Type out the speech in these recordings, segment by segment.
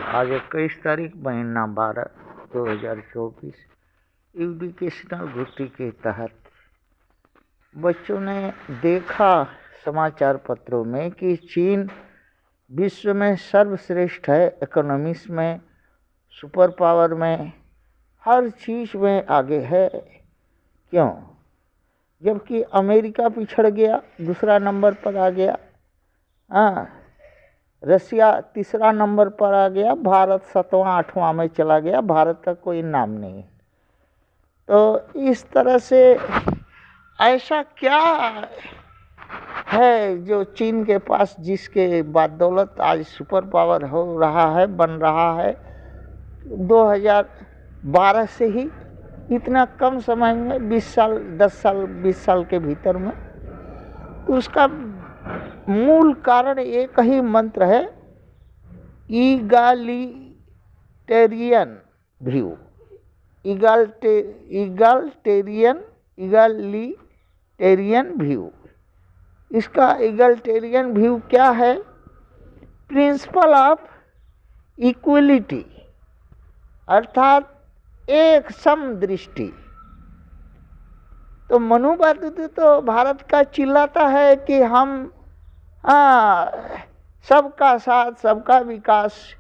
आज 21 तारीख महीना 12 2024 एजुकेशनल गुट्टी के तहत बच्चों ने देखा समाचार पत्रों में कि चीन विश्व में सर्वश्रेष्ठ है। इकोनॉमिक्स में, सुपर पावर में, हर चीज़ में आगे है। क्यों? जबकि अमेरिका पिछड़ गया, दूसरा नंबर पर आ गया। रसिया तीसरा नंबर पर आ गया, भारत 7वां 8वां में चला गया। भारत का कोई नाम नहीं। तो इस तरह से ऐसा क्या है जो चीन के पास, जिसके बदौलत आज सुपर पावर हो रहा है, बन रहा है 2012 से ही, इतना कम समय में 20 साल 10 साल 20 साल के भीतर में। उसका मूल कारण एक ही मंत्र है, इगालिटेरियन व्यू। Egalitarian view. इसका इगालिटेरियन व्यू क्या है? प्रिंसिपल ऑफ इक्वलिटी, अर्थात एक समदृष्टि। तो मनुवादी तो भारत का चिल्लाता है कि हम सबका साथ, सबका विकास।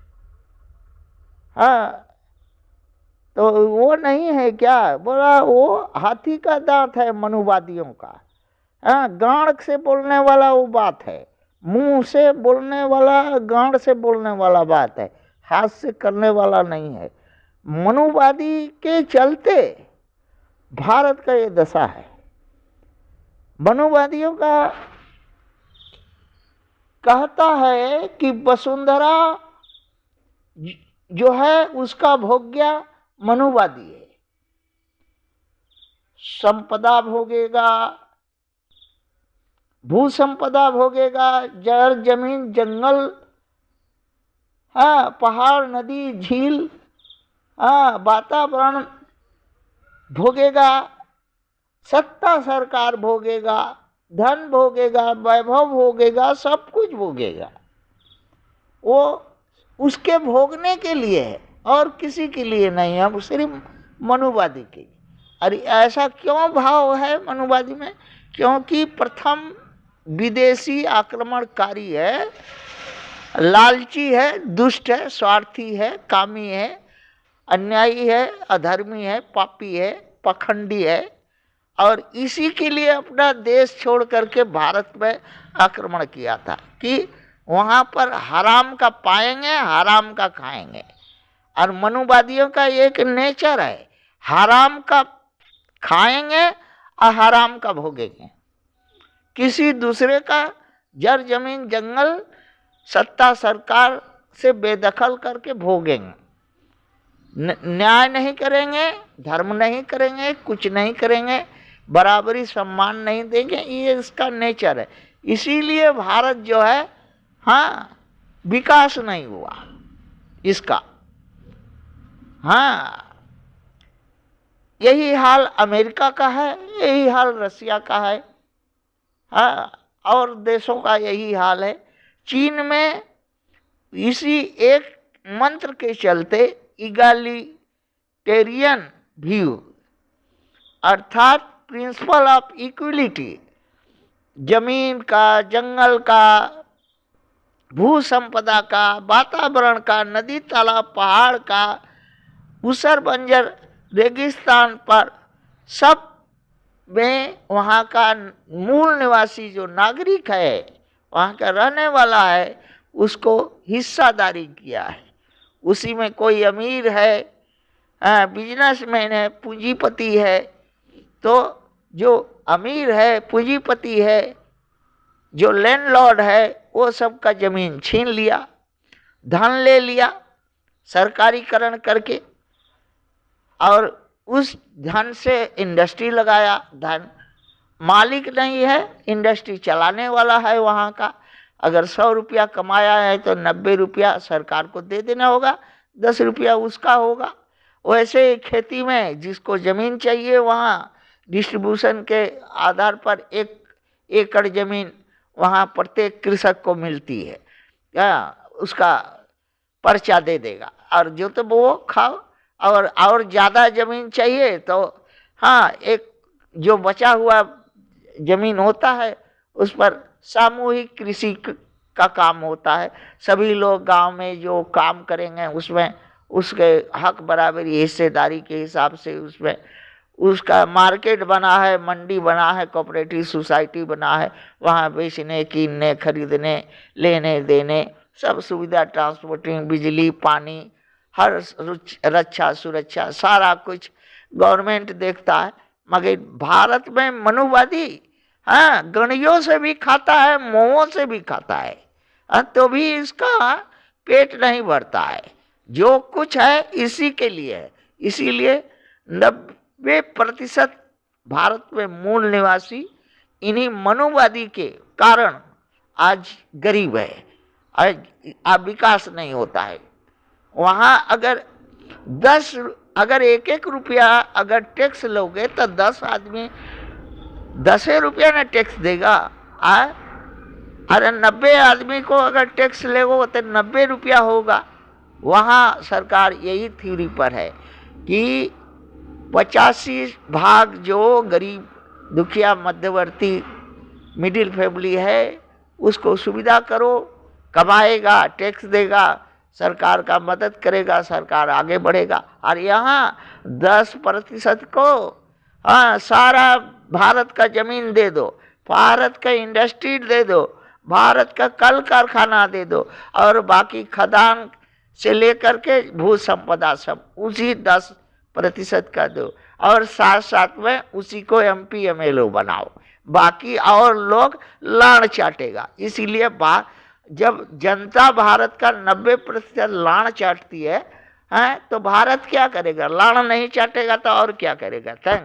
तो वो नहीं है क्या? बोला वो हाथी का दांत है मनुवादियों का। गांड से बोलने वाला वो बात है, मुंह से बोलने वाला, गांड से बोलने वाला बात है, हाथ से करने वाला नहीं है। मनुवादी के चलते भारत का ये दशा है। मनुवादियों का कहता है कि वसुंधरा जो है उसका भोग्य मनुवादी है। संपदा भोगेगा, भू संपदा भोगेगा, जड़ जमीन जंगल, पहाड़ नदी झील, वातावरण भोगेगा, सत्ता सरकार भोगेगा, धन भोगेगा, वैभव भोगेगा, सब कुछ भोगेगा। वो उसके भोगने के लिए है और किसी के लिए नहीं है, वो सिर्फ मनुवादी के लिए। अरे ऐसा क्यों भाव है मनुवादी में? क्योंकि प्रथम विदेशी आक्रमणकारी है, लालची है, दुष्ट है, स्वार्थी है, कामी है, अन्यायी है, अधर्मी है, पापी है, पखंडी है, और इसी के लिए अपना देश छोड़ करके भारत में आक्रमण किया था कि वहाँ पर हराम का पाएंगे, हराम का खाएंगे। और मनुवादियों का एक नेचर है, हराम का खाएंगे और हराम का भोगेंगे। किसी दूसरे का जड़ जमीन जंगल, सत्ता सरकार से बेदखल करके भोगेंगे। न्याय नहीं करेंगे, धर्म नहीं करेंगे, कुछ नहीं करेंगे, बराबरी सम्मान नहीं देंगे। ये इसका नेचर है। इसीलिए भारत जो है विकास नहीं हुआ इसका। यही हाल अमेरिका का है, यही हाल रसिया का है, और देशों का यही हाल है। चीन में इसी एक मंत्र के चलते इगालिटेरियन व्यू, अर्थात प्रिंसिपल ऑफ इक्वलिटी, जमीन का, जंगल का, भू संपदा का, वातावरण का, नदी तालाब पहाड़ का, ऊसर बंजर रेगिस्तान पर, सब में वहाँ का मूल निवासी जो नागरिक है, वहाँ का रहने वाला है, उसको हिस्सादारी किया है। उसी में कोई अमीर है, बिजनेसमैन है, पूंजीपति है, तो जो अमीर है, पूंजीपति है, जो लैंडलॉर्ड है, वो सब का जमीन छीन लिया, धन ले लिया सरकारीकरण करके, और उस धन से इंडस्ट्री लगाया। धन मालिक नहीं है, इंडस्ट्री चलाने वाला है वहाँ का। अगर 100 रुपया कमाया है तो 90 रुपया सरकार को दे देना होगा, 10 रुपया उसका होगा। वैसे खेती में जिसको ज़मीन चाहिए, वहाँ डिस्ट्रीब्यूशन के आधार पर 1 एकड़ ज़मीन वहाँ प्रत्येक कृषक को मिलती है। उसका पर्चा दे देगा, और जो तो वो खाओ, और ज़्यादा जमीन चाहिए तो हाँ, एक जो बचा हुआ जमीन होता है उस पर सामूहिक कृषि का काम होता है। सभी लोग गांव में जो काम करेंगे उसमें उसके हक बराबरी हिस्सेदारी के हिसाब से उसमें उसका मार्केट बना है, मंडी बना है, कोऑपरेटिव सोसाइटी बना है, वहाँ बेचने, कीनने, खरीदने, लेने देने सब सुविधा, ट्रांसपोर्टिंग, बिजली, पानी, हर रक्षा सुरक्षा सारा कुछ गवर्नमेंट देखता है। मगर भारत में मनुवादी हाँ गणियों से भी खाता है, मोहों से भी खाता है, तो भी इसका पेट नहीं भरता है। जो कुछ है इसी के लिए है। इसीलिए 90% भारत में मूल निवासी इन्हीं मनुवादी के कारण आज गरीब है, आज विकास नहीं होता है। वहाँ अगर एक एक रुपया अगर टैक्स लोगे तो 10 आदमी 10 रुपया ना टैक्स देगा। अरे 90 आदमी को अगर टैक्स लेगो तो 90 रुपया होगा। वहाँ सरकार यही थ्योरी पर है कि 85 भाग जो गरीब दुखिया मध्यवर्ती मिडिल फैमिली है उसको सुविधा करो, कमाएगा, टैक्स देगा, सरकार का मदद करेगा, सरकार आगे बढ़ेगा। और यहाँ 10% को हाँ सारा भारत का जमीन दे दो, भारत का इंडस्ट्री दे दो, भारत का कल कारखाना दे दो, और बाकी खदान से लेकर के भू संपदा सब उसी 10% का दो, और साथ साथ में उसी को MP MLO बनाओ, बाकी और लोग लाड़ चाटेगा। इसीलिए जब जनता भारत का 90% लाड़ चाटती है तो भारत क्या करेगा? लाड़ नहीं चाटेगा तो और क्या करेगा? थैंक